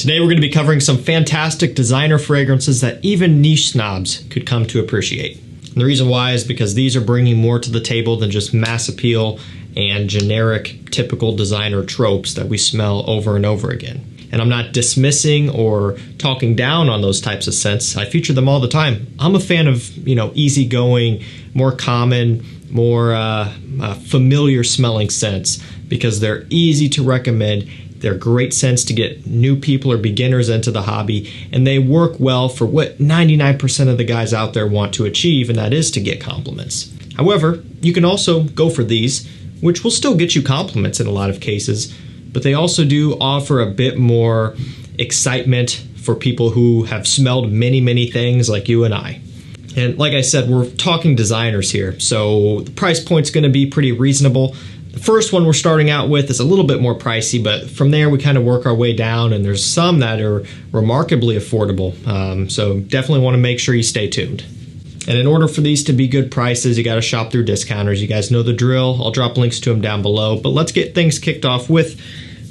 Today we're going to be covering some fantastic designer fragrances that even niche snobs could come to appreciate. And the reason why is because these are bringing more to the table than just mass appeal and generic typical designer tropes that we smell over and over again. And I'm not dismissing or talking down on those types of scents. I feature them all the time. I'm a fan of, easygoing, more common, more familiar smelling scents because they're easy to recommend. They're great scents to get new people or beginners into the hobby, and they work well for what 99% of the guys out there want to achieve, and that is to get compliments. However, you can also go for these, which will still get you compliments in a lot of cases, but they also do offer a bit more excitement for people who have smelled many, many things like you and I. And like I said, we're talking designers here, so the price point's going to be pretty reasonable. The first one we're starting out with is a little bit more pricey, but from there we kind of work our way down, and there's some that are remarkably affordable. So definitely want to make sure you stay tuned. And in order for these to be good prices, you got to shop through discounters. You guys know the drill. I'll drop links to them down below. But let's get things kicked off with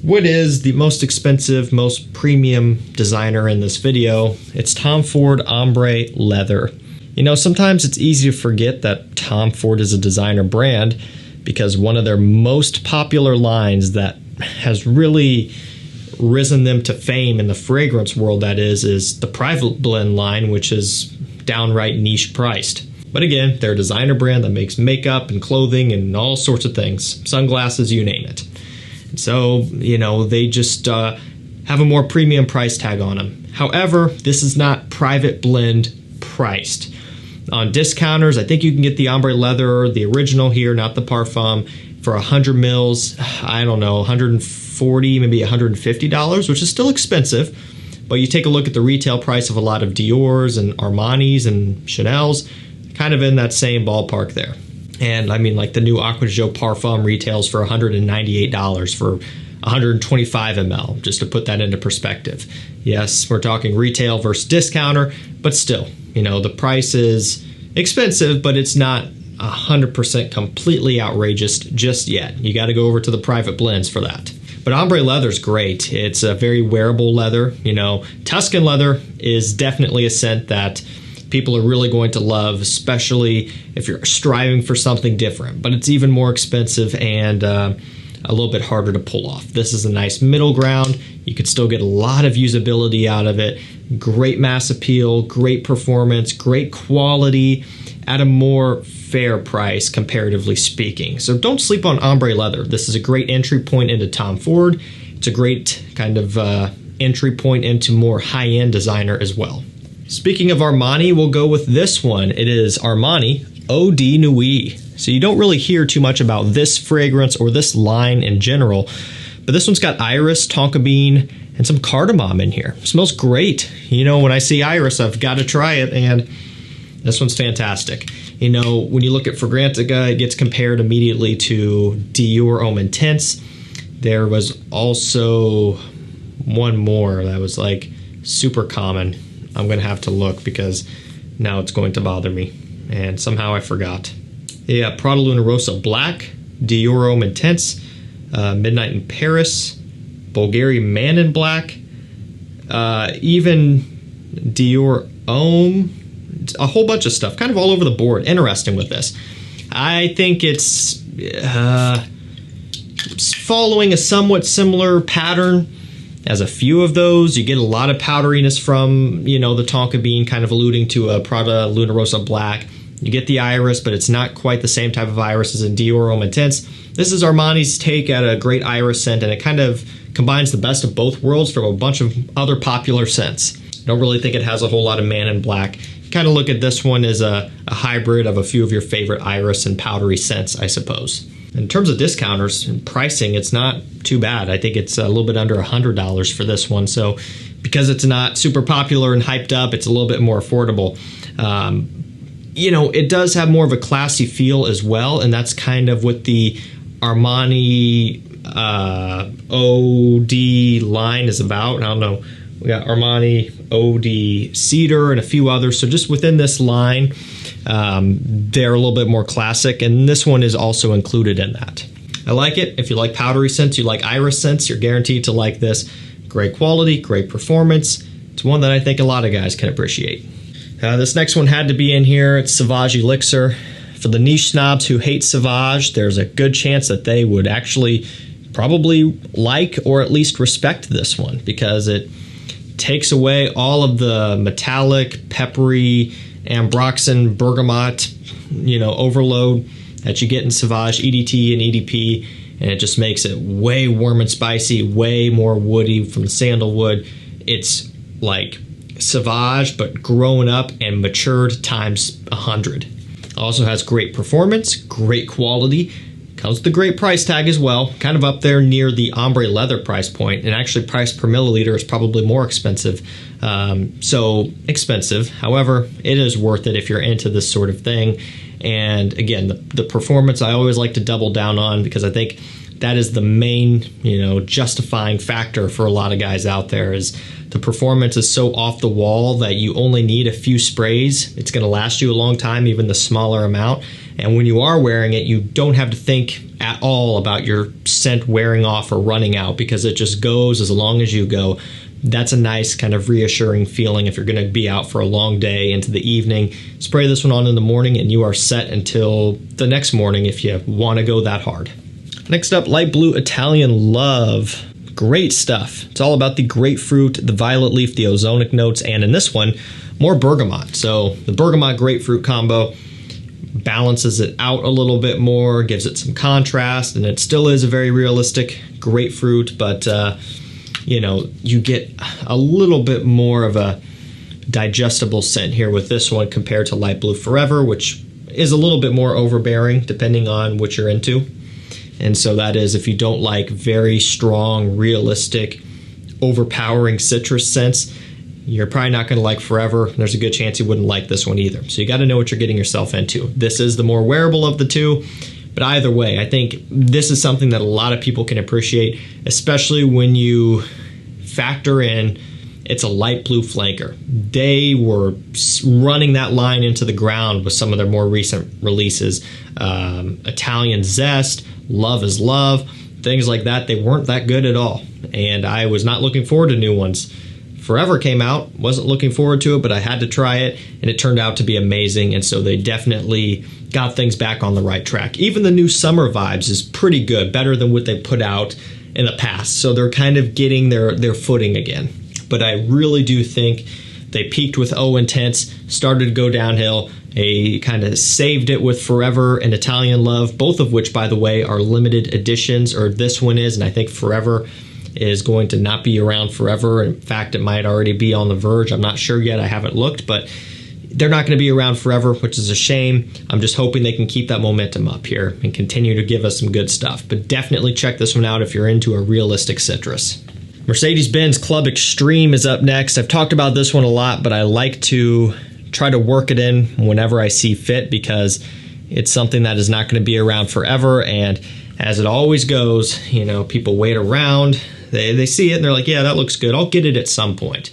what is the most expensive, most premium designer in this video. It's Tom Ford Ombre Leather. Sometimes it's easy to forget that Tom Ford is a designer brand, because one of their most popular lines that has really risen them to fame in the fragrance world, that is the private blend line, which is downright niche priced. But again, they're a designer brand that makes makeup and clothing and all sorts of things, sunglasses, you name it. And so, they just have a more premium price tag on them. However, this is not private blend priced. On discounters, I think you can get the Ombre Leather, the original here, not the Parfum, for 100 mils, I don't know, $140, maybe $150, which is still expensive. But you take a look at the retail price of a lot of Dior's and Armani's and Chanel's, kind of in that same ballpark there. And I mean, like the new Acqua di Gio Parfum retails for $198 for 125 ml, just to put that into perspective. Yes, we're talking retail versus discounter, but still, the price is expensive, but it's not 100% completely outrageous just yet. You got to go over to the private blends for that. But Ombre Leather is great. It's a very wearable leather. Tuscan leather is definitely a scent that people are really going to love, especially if you're striving for something different. But it's even more expensive and a little bit harder to pull off. This is a nice middle ground. You could still get a lot of usability out of it. Great mass appeal, great performance, great quality at a more fair price, comparatively speaking. So don't sleep on Ombre Leather. This is a great entry point into Tom Ford. It's a great kind of entry point into more high-end designer as well. Speaking of Armani, we'll go with this one. It is Armani Eau de Nuit. So you don't really hear too much about this fragrance or this line in general, but this one's got iris, tonka bean, and some cardamom in here. It smells great. When I see iris, I've got to try it, and this one's fantastic. When you look at Fragrancebuy, it gets compared immediately to DIOR Homme Intense. There was also one more that was like super common. I'm going to have to look because now it's going to bother me, and somehow I forgot. Yeah, Prada Luna Rossa Black, DIOR Homme Intense, Midnight in Paris, Bulgari Man in Black, even DIOR Homme, a whole bunch of stuff, kind of all over the board. Interesting with this. I think it's following a somewhat similar pattern as a few of those. You get a lot of powderiness from, the tonka bean, kind of alluding to a Prada Luna Rossa Black. You get the iris, but it's not quite the same type of iris as in DIOR Homme Intense. This is Armani's take at a great iris scent, and it kind of combines the best of both worlds from a bunch of other popular scents. I don't really think it has a whole lot of Man in Black. You kind of look at this one as a hybrid of a few of your favorite iris and powdery scents, I suppose. In terms of discounters and pricing, it's not too bad. I think it's a little bit under $100 for this one. So because it's not super popular and hyped up, it's a little bit more affordable. It does have more of a classy feel as well, and that's kind of what the Armani OD line is about. I don't know. We got Armani OD Cedar and a few others. So just within this line, they're a little bit more classic, and this one is also included in that. I like it. If you like powdery scents, you like iris scents, you're guaranteed to like this. great quality, great performance. It's one that I think a lot of guys can appreciate. This next one had to be in here. It's SAUVAGE ELIXIR. For the niche snobs who hate SAUVAGE, there's a good chance that they would actually probably like or at least respect this one, because it takes away all of the metallic, peppery, ambroxan, bergamot, overload that you get in SAUVAGE EDT and EDP, and it just makes it way warm and spicy, way more woody from the sandalwood. It's like SAUVAGE, but grown up and matured times 100. Also has great performance, great quality, comes with a great price tag as well, kind of up there near the ombre leather price point, and actually price per milliliter is probably more expensive. So expensive, however, it is worth it if you're into this sort of thing. And again, the performance I always like to double down on, because I think that is the main, justifying factor for a lot of guys out there. Is the performance is so off the wall that you only need a few sprays. It's going to last you a long time, even the smaller amount. And when you are wearing it, you don't have to think at all about your scent wearing off or running out, because it just goes as long as you go. That's a nice kind of reassuring feeling if you're going to be out for a long day into the evening. Spray this one on in the morning and you are set until the next morning if you want to go that hard. Next up, light blue Italian Love. Great stuff. It's all about the grapefruit, the violet leaf, the ozonic notes, and in this one, more bergamot. So the bergamot grapefruit combo balances it out a little bit more, gives it some contrast, and it still is a very realistic grapefruit, but you get a little bit more of a digestible scent here with this one compared to Light Blue Forever, which is a little bit more overbearing depending on what you're into. And so that is, if you don't like very strong, realistic, overpowering citrus scents, you're probably not going to like Forever. There's a good chance you wouldn't like this one either. So you got to know what you're getting yourself into. This is the more wearable of the two, but either way, I think this is something that a lot of people can appreciate, especially when you factor in it's a light blue flanker. They were running that line into the ground with some of their more recent releases. Italian Zest, Love is Love, things like that. They weren't that good at all, and I was not looking forward to new ones. Forever came out, wasn't looking forward to it, but I had to try it, and it turned out to be amazing, and so they definitely got things back on the right track. Even the new Summer Vibes is pretty good, better than what they put out in the past, so they're kind of getting their footing again. But I really do think they peaked with O Intense, started to go downhill. They kind of saved it with Forever and Italian Love, both of which, by the way, are limited editions, or this one is, and I think Forever is going to not be around forever. In fact, it might already be on the verge. I'm not sure yet. I haven't looked, but they're not going to be around forever, which is a shame. I'm just hoping they can keep that momentum up here and continue to give us some good stuff. But definitely check this one out if you're into a realistic citrus. Mercedes-Benz Club Extreme is up next. I've talked about this one a lot, but I like to try to work it in whenever I see fit, because it's something that is not going to be around forever. And as it always goes, people wait around. They see it and they're like, yeah, that looks good. I'll get it at some point.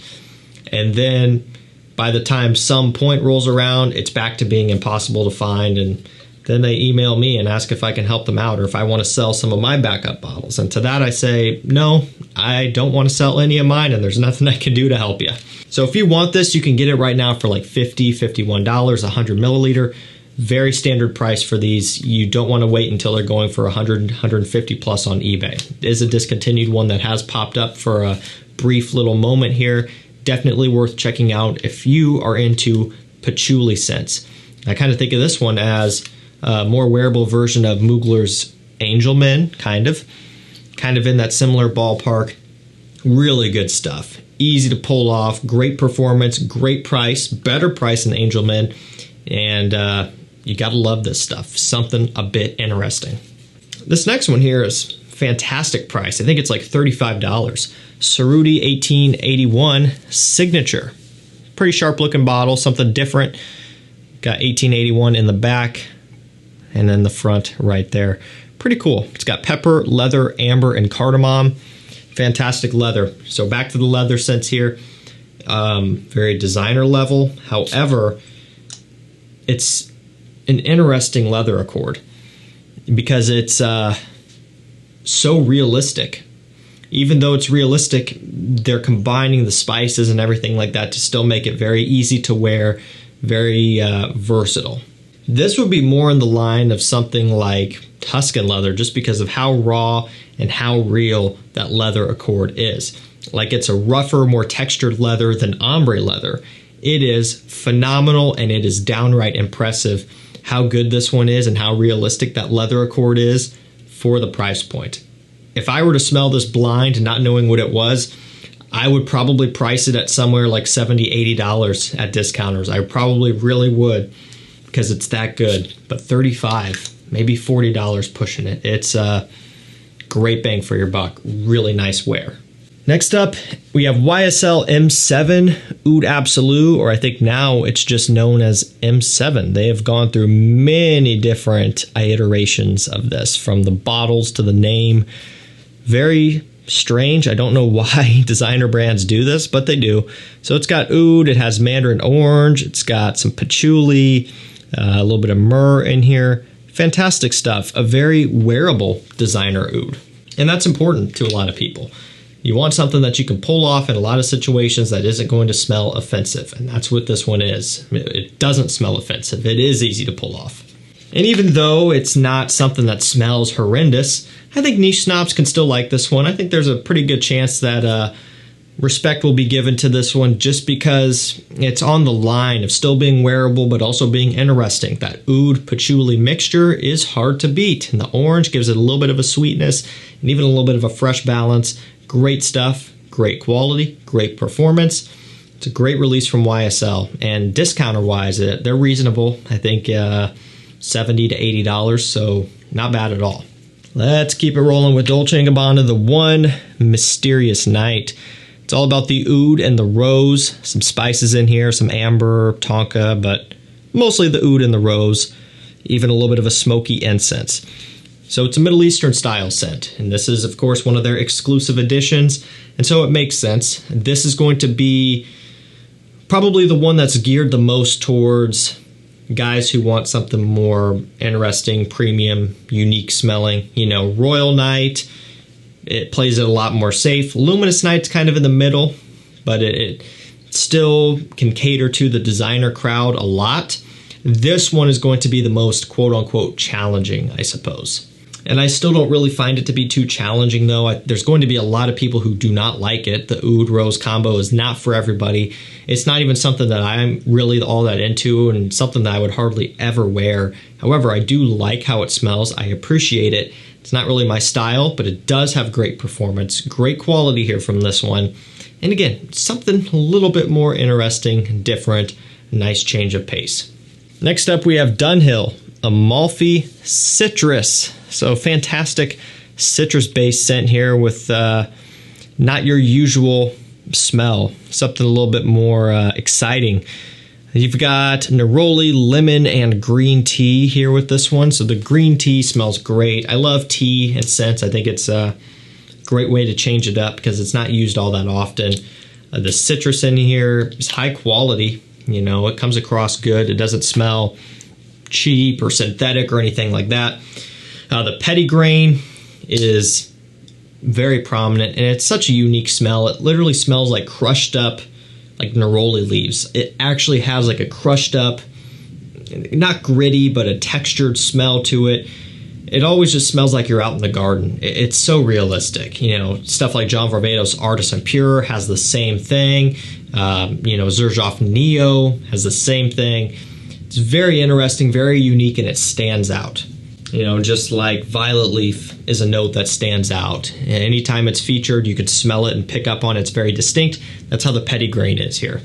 And then by the time some point rolls around, it's back to being impossible to find. And then they email me and ask if I can help them out or if I want to sell some of my backup bottles. And to that I say, no, I don't want to sell any of mine, and there's nothing I can do to help you. So if you want this, you can get it right now for like $50, $51, 100 milliliter. Very standard price for these. You don't want to wait until they're going for 100, 150 plus on eBay. It is a discontinued one that has popped up for a brief little moment here. Definitely worth checking out if you are into patchouli scents. I kind of think of this one as a more wearable version of Mugler's Angel Men, kind of in that similar ballpark. Really good stuff. Easy to pull off, great performance, great price, better price than Angel Men, and you gotta love this stuff. Something a bit interesting. This next one here is fantastic price. I think it's like $35. CERRUTI 1881 Signature. Pretty sharp looking bottle, something different. Got 1881 in the back and then the front right there. Pretty cool. It's got pepper, leather, amber, and cardamom. Fantastic leather. So back to the leather scents here. Very designer level. However, it's an interesting leather accord because it's so realistic. Even though it's realistic, they're combining the spices and everything like that to still make it very easy to wear, very versatile. This would be more in the line of something like Tuscan leather, just because of how raw and how real that leather accord is. Like, it's a rougher, more textured leather than ombre leather. It is phenomenal, and it is downright impressive how good this one is and how realistic that leather accord is for the price point. If I were to smell this blind, not knowing what it was, I would probably price it at somewhere like $70, $80 at discounters. I probably really would, because it's that good. But $35, maybe $40 pushing it. It's a great bang for your buck. Really nice wear. Next up, we have YSL M7 Oud Absolu, or I think now it's just known as M7. They have gone through many different iterations of this, from the bottles to the name. Very strange. I don't know why designer brands do this, but they do. So it's got oud, it has mandarin orange, it's got some patchouli, a little bit of myrrh in here. Fantastic stuff. A very wearable designer oud. And that's important to a lot of people. You want something that you can pull off in a lot of situations that isn't going to smell offensive. And that's what this one is. It doesn't smell offensive. It is easy to pull off. And even though it's not something that smells horrendous, I think niche snobs can still like this one. I think there's a pretty good chance that respect will be given to this one, just because it's on the line of still being wearable but also being interesting. That oud patchouli mixture is hard to beat, and the orange gives it a little bit of a sweetness and even a little bit of a fresh balance. Great stuff, great quality, great performance. It's a great release from YSL, and discounter wise they're reasonable. I think $70 to $80, so not bad at all. Let's keep it rolling with Dolce & Gabbana, the One Mysterious Night. It's all about the oud and the rose. Some spices in here, some amber, tonka, but mostly the oud and the rose. Even a little bit of a smoky incense. So it's a Middle Eastern style scent. And this is, of course, one of their exclusive editions. And so it makes sense. This is going to be probably the one that's geared the most towards guys who want something more interesting, premium, unique smelling. You know, Royal Night, it plays it a lot more safe. Luminous Night's kind of in the middle, but it still can cater to the designer crowd a lot. This one is going to be the most quote-unquote challenging, I suppose. And I still don't really find it to be too challenging, though. There's going to be a lot of people who do not like it. The oud-rose combo is not for everybody. It's not even something that I'm really all that into, and something that I would hardly ever wear. However, I do like how it smells. I appreciate it. It's not really my style, but it does have great performance. Great quality here from this one. And again, something a little bit more interesting, different, nice change of pace. Next up, we have DUNHILL Amalfi Citrus. So fantastic citrus-based scent here with not your usual smell. Something a little bit more exciting. You've got neroli, lemon, and green tea here with this one. So the green tea smells great. I love tea and scents. I think it's a great way to change it up because it's not used all that often. The citrus in here is high quality. You know, it comes across good. It doesn't smell cheap or synthetic or anything like that. The petitgrain is very prominent, and it's such a unique smell. It literally smells like crushed up, like neroli leaves. It actually has like a crushed up, not gritty, but a textured smell to it. It always just smells like you're out in the garden. It's so realistic. You know, stuff like John Varvatos' Artisan Pure has the same thing. You know, Xerjoff Neo has the same thing. It's very interesting, very unique, and it stands out. You know, just like Violet Leaf is a note that stands out. And anytime it's featured, you can smell it and pick up on it. It's very distinct. That's how the petitgrain is here.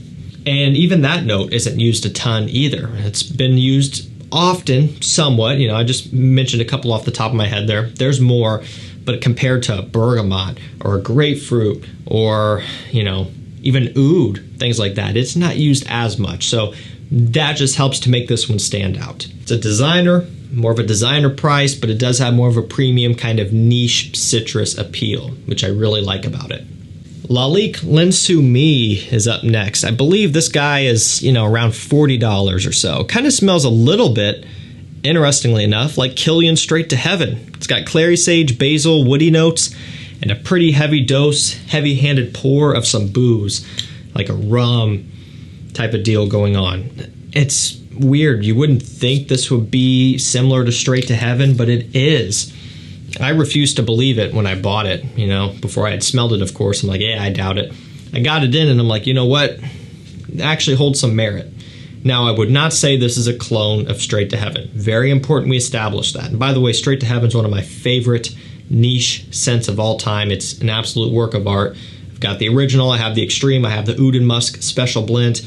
And even that note isn't used a ton either. It's been used often, somewhat. You know, I just mentioned a couple off the top of my head there. There's more, but compared to a bergamot or a grapefruit or, you know, even oud, things like that, it's not used as much. So that just helps to make this one stand out. It's a designer, more of a designer price, but it does have more of a premium kind of niche citrus appeal, which I really like about it. LALIQUE L'insoumis is up next. I believe this guy is, you know, around $40 or so. Kind of smells a little bit, interestingly enough, like Killian Straight to Heaven. It's got clary sage, basil, woody notes, and a pretty heavy dose, heavy-handed pour of some booze, like a rum type of deal going on. It's weird. You wouldn't think this would be similar to Straight to Heaven, but it is. I refused to believe it when I bought it, you know, before I had smelled it, of course. I'm like, yeah, I doubt it. I got it in and I'm like, you know what? It actually holds some merit. Now, I would not say this is a clone of Straight to Heaven. Very important we establish that. And by the way, Straight to Heaven is one of my favorite niche scents of all time. It's an absolute work of art. I've got the original, I have the extreme, I have the Oud and Musk special blend.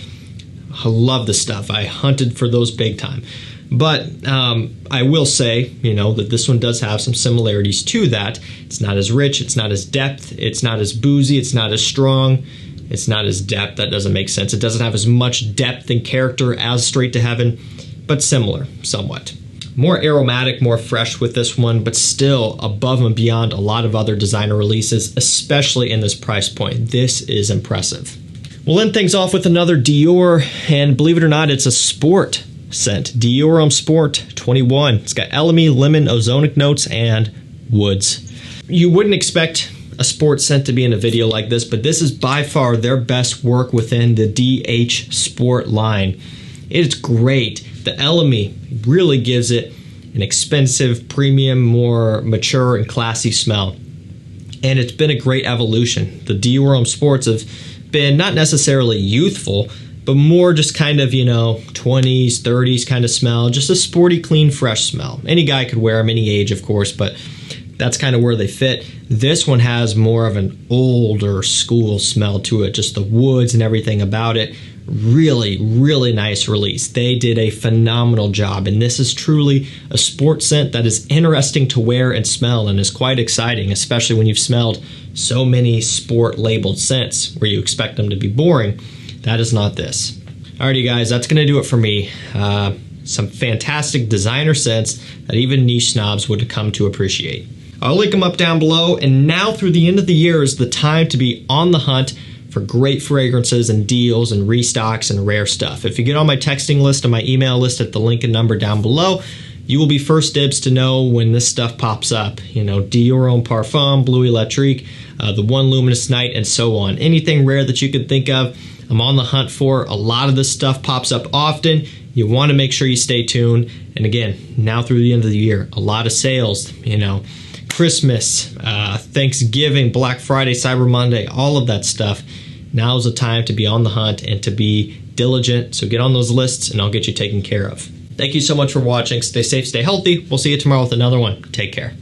I love the stuff. I hunted for those big time. But I will say, you know, that this one does have some similarities to that. It's not as rich, it's not as depth, it's not as boozy, it's not as strong, it's not as depth. That doesn't make sense. It doesn't have as much depth and character as Straight to Heaven, but similar, somewhat. More aromatic, more fresh with this one, but still above and beyond a lot of other designer releases, especially in this price point. This is impressive. We'll end things off with another Dior, and believe it or not, it's a sport scent. Dior Homme Sport 21. It's got elemi, lemon, ozonic notes, and woods. You wouldn't expect a sport scent to be in a video like this, but this is by far their best work within the DH Sport line. It's great. The elemi really gives it an expensive, premium, more mature and classy smell. And it's been a great evolution. The Dior Homme Sports have been not necessarily youthful, but more just kind of, you know, 20s, 30s kind of smell. Just a sporty, clean, fresh smell. Any guy could wear them, any age, of course, but that's kind of where they fit. This one has more of an older school smell to it, just the woods and everything about it. Really, really nice release. They did a phenomenal job, and this is truly a sport scent that is interesting to wear and smell and is quite exciting, especially when you've smelled so many sport labeled scents where you expect them to be boring. That is not this. Alrighty guys, that's going to do it for me. Some fantastic designer scents that even niche snobs would come to appreciate. I'll link them up down below, and now through the end of the year is the time to be on the hunt for great fragrances and deals and restocks and rare stuff. If you get on my texting list and my email list at the link and number down below, you will be first dibs to know when this stuff pops up. You know, Dior Homme Parfum, Bleu Electrique, the One Luminous Night, and so on. Anything rare that you could think of, I'm on the hunt for. A lot of this stuff pops up often. You want to make sure you stay tuned. And again, now through the end of the year, a lot of sales, you know, Christmas, Thanksgiving, Black Friday, Cyber Monday, all of that stuff. Now is the time to be on the hunt and to be diligent. So get on those lists and I'll get you taken care of. Thank you so much for watching. Stay safe, stay healthy. We'll see you tomorrow with another one. Take care.